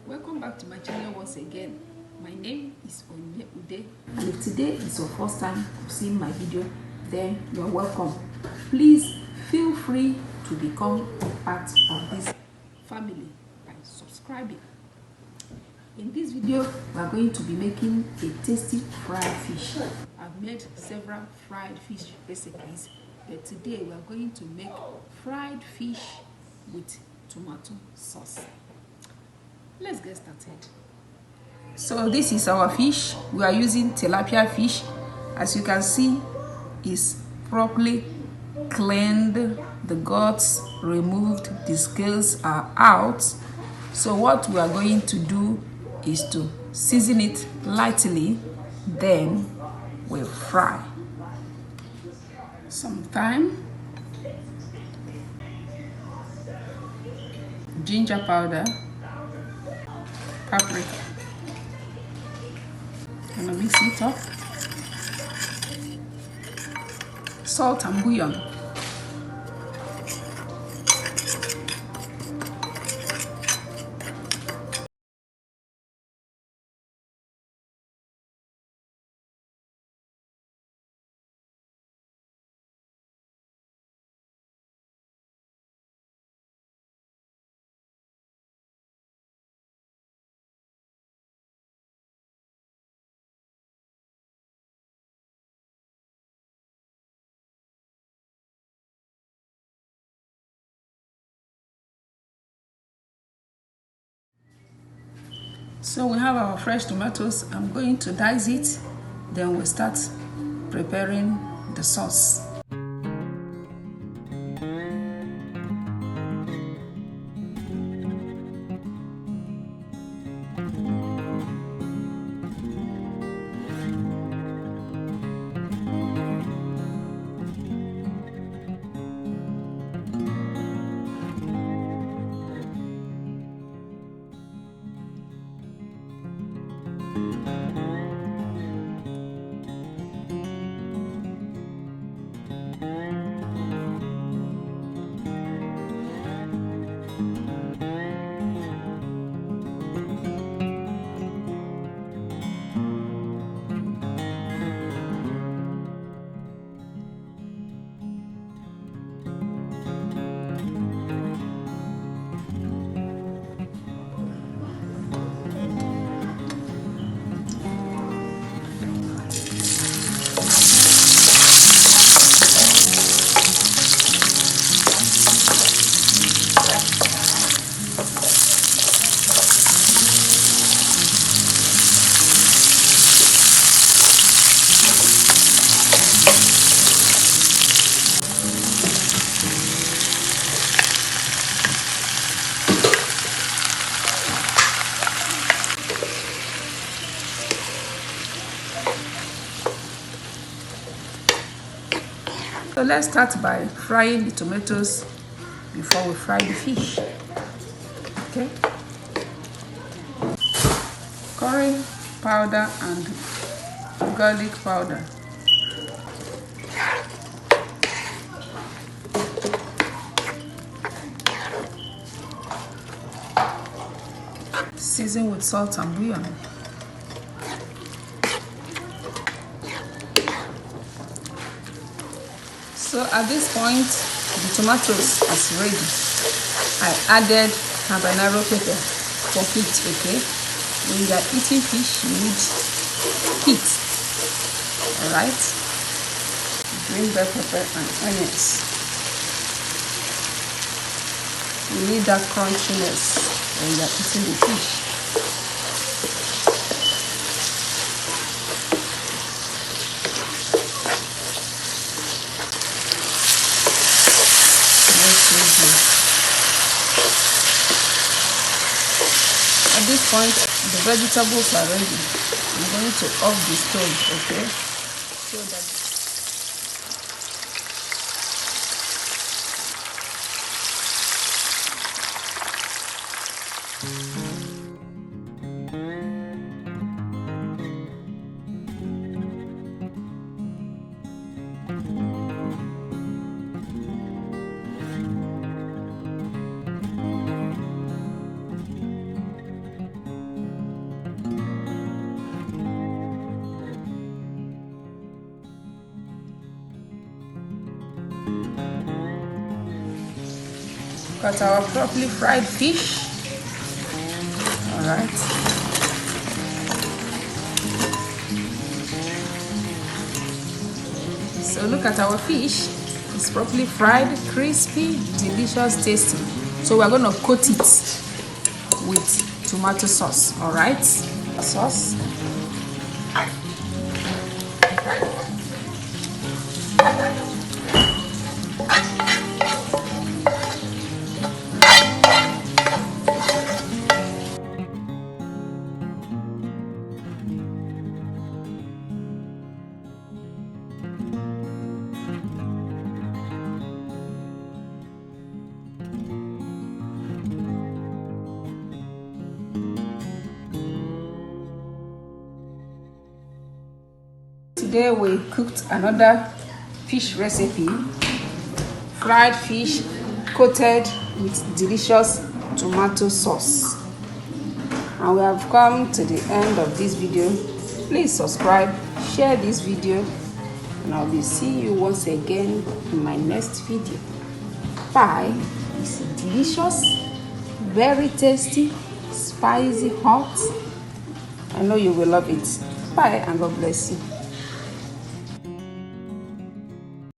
Welcome back to my channel once again. My name is Onyinye Ude, and if today is your first time seeing my video, then you are welcome. Please feel free to become part of this family by subscribing. In this video, we are going to be making a tasty fried fish. I've made several fried fish recipes, but today we are going to make fried fish with tomato sauce. Let's get started. So this is our fish. We are using tilapia fish. As you can see, it's properly cleaned, the guts removed, the scales are out. So what we are going to do is to season it lightly, then we'll fry. Some thyme, ginger powder, paprika. I'm gonna mix it up. Salt and bouillon. So we have our fresh tomatoes. I'm going to dice it, then we'll start preparing the sauce. So let's start by frying the tomatoes before we fry the fish. Okay. Curry powder and garlic powder. Season with salt and bouillon. So at this point, the tomatoes is ready. I added habanero pepper for heat, okay? When you are eating fish, you need heat, alright? Green bell pepper and onions. You need that crunchiness when you are eating the fish. At this point, the vegetables are ready. I'm going to off the stove, okay? So that Got our properly fried fish. All right. So look at our fish. It's properly fried, crispy, delicious, tasty. So we're going to coat it with tomato sauce. All right. Sauce. Today we cooked another fish recipe, fried fish coated with delicious tomato sauce. And we have come to the end of this video. Please subscribe, share this video, and I'll be seeing you once again in my next video. Bye. It's delicious, very tasty, spicy, hot. I know you will love it. Bye and God bless you.